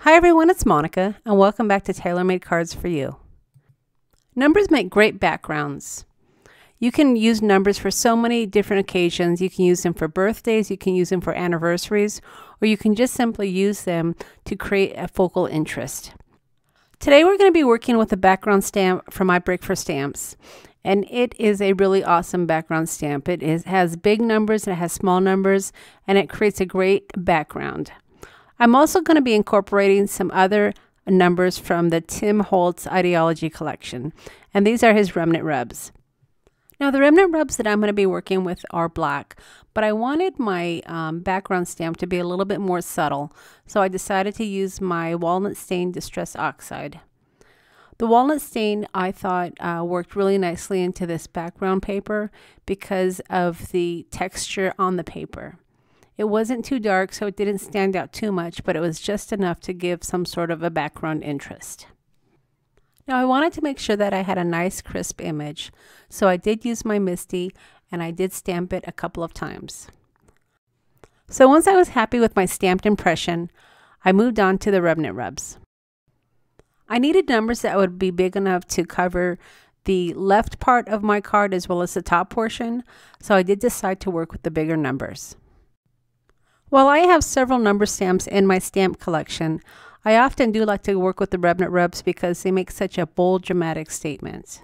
Hi everyone, it's Monica, and welcome back to Tailor-Made Cards for You. Numbers make great backgrounds. You can use numbers for so many different occasions. You can use them for birthdays, you can use them for anniversaries, or you can just simply use them to create a focal interest. Today we're going to be working with a background stamp from My Brick for Stamps. And it is a really awesome background stamp. It has big numbers, it has small numbers, and it creates a great background. I'm also going to be incorporating some other numbers from the Tim Holtz Idea-ology collection, and these are his Remnant rubs. Now the Remnant rubs that I'm going to be working with are black, but I wanted my background stamp to be a little bit more subtle, so I decided to use my Walnut Stain Distress Oxide. The walnut stain I thought worked really nicely into this background paper because of the texture on the paper. It wasn't too dark, so it didn't stand out too much, but it was just enough to give some sort of a background interest. Now I wanted to make sure that I had a nice crisp image, so I did use my MISTI and I did stamp it a couple of times. So once I was happy with my stamped impression, I moved on to the Remnant rubs. I needed numbers that would be big enough to cover the left part of my card as well as the top portion, so I did decide to work with the bigger numbers. While I have several number stamps in my stamp collection, I often do like to work with the Remnant rubs because they make such a bold, dramatic statement.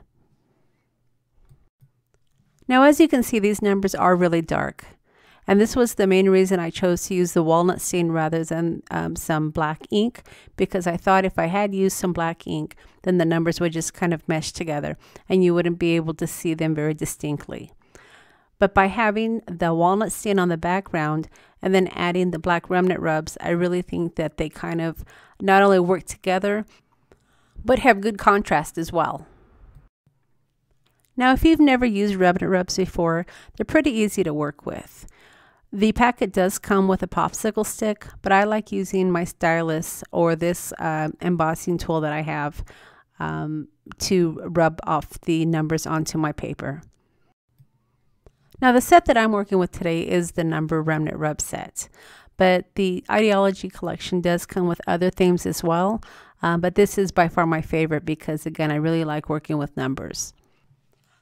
Now as you can see, these numbers are really dark. And this was the main reason I chose to use the walnut stain rather than some black ink, because I thought if I had used some black ink, then the numbers would just kind of mesh together and you wouldn't be able to see them very distinctly. But by having the walnut stain on the background and then adding the black Remnant rubs, I really think that they kind of not only work together, but have good contrast as well. Now, if you've never used Remnant rubs before, they're pretty easy to work with. The packet does come with a popsicle stick, but I like using my stylus or this embossing tool that I have to rub off the numbers onto my paper. Now the set that I'm working with today is the number Remnant rub set, but the Idea-ology collection does come with other themes as well, but this is by far my favorite because again I really like working with numbers.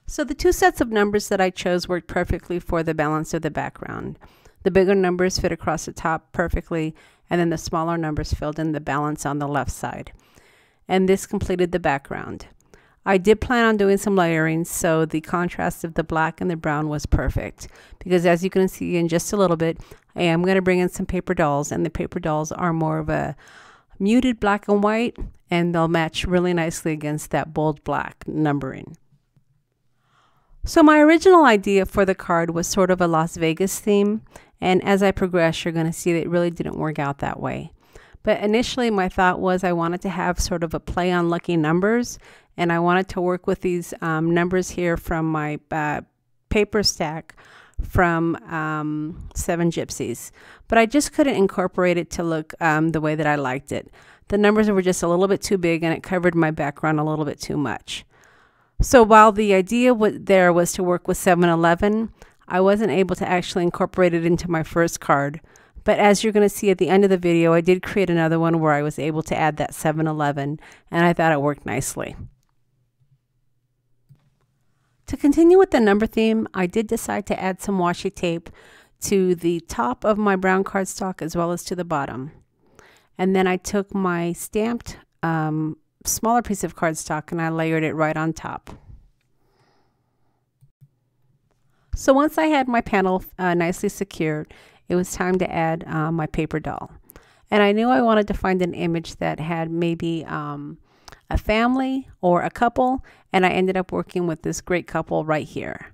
So the two sets of numbers that I chose worked perfectly for the balance of the background. The bigger numbers fit across the top perfectly, and then the smaller numbers filled in the balance on the left side. And this completed the background. I did plan on doing some layering, so the contrast of the black and the brown was perfect. Because as you can see in just a little bit, I am going to bring in some paper dolls, and the paper dolls are more of a muted black and white, and they'll match really nicely against that bold black numbering. So my original idea for the card was sort of a Las Vegas theme, and as I progress, you're going to see that it really didn't work out that way. But initially my thought was I wanted to have sort of a play on lucky numbers, and I wanted to work with these numbers here from my paper stack from 7 Gypsies. But I just couldn't incorporate it to look the way that I liked it. The numbers were just a little bit too big and it covered my background a little bit too much. So while the idea there was to work with 7-Eleven, I wasn't able to actually incorporate it into my first card. But as you're going to see at the end of the video, I did create another one where I was able to add that 7-Eleven, and I thought it worked nicely. To continue with the number theme, I did decide to add some washi tape to the top of my brown cardstock as well as to the bottom. And then I took my stamped smaller piece of cardstock and I layered it right on top. So once I had my panel nicely secured, it was time to add my paper doll. And I knew I wanted to find an image that had maybe a family or a couple, and I ended up working with this great couple right here.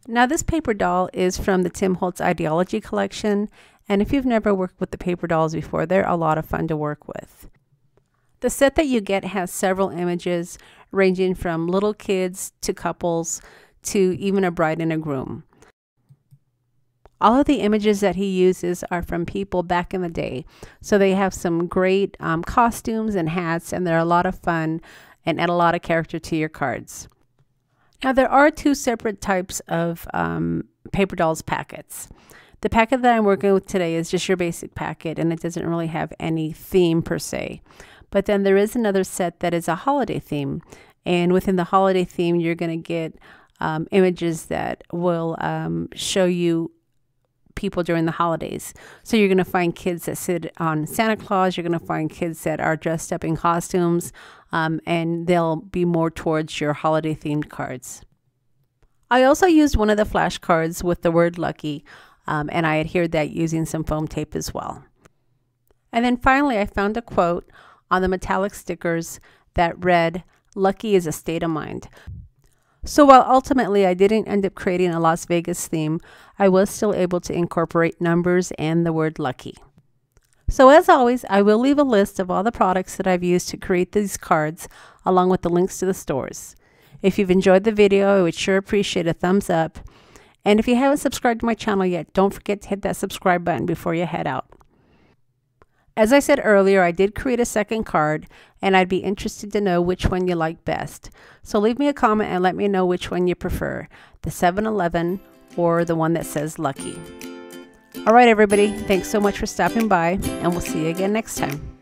Now this paper doll is from the Tim Holtz Idea-ology collection, and if you've never worked with the paper dolls before, they're a lot of fun to work with. The set that you get has several images ranging from little kids to couples to even a bride and a groom. All of the images that he uses are from people back in the day. So they have some great costumes and hats, and they're a lot of fun and add a lot of character to your cards. Now there are two separate types of paper dolls packets. The packet that I'm working with today is just your basic packet, and it doesn't really have any theme per se. But then there is another set that is a holiday theme. And within the holiday theme, you're going to get images that will show you people during the holidays. So you're going to find kids that sit on Santa Claus. You're going to find kids that are dressed up in costumes, and they'll be more towards your holiday themed cards. I also used one of the flashcards with the word lucky, and I adhered that using some foam tape as well. And then finally, I found a quote on the metallic stickers that read, "Lucky is a state of mind." So while ultimately I didn't end up creating a Las Vegas theme, I was still able to incorporate numbers and the word lucky. So as always, I will leave a list of all the products that I've used to create these cards, along with the links to the stores. If you've enjoyed the video, I would sure appreciate a thumbs up. And if you haven't subscribed to my channel yet, don't forget to hit that subscribe button before you head out. As I said earlier, I did create a second card, and I'd be interested to know which one you like best. So leave me a comment and let me know which one you prefer, the 7-Eleven or the one that says Lucky. All right, everybody, thanks so much for stopping by, and we'll see you again next time.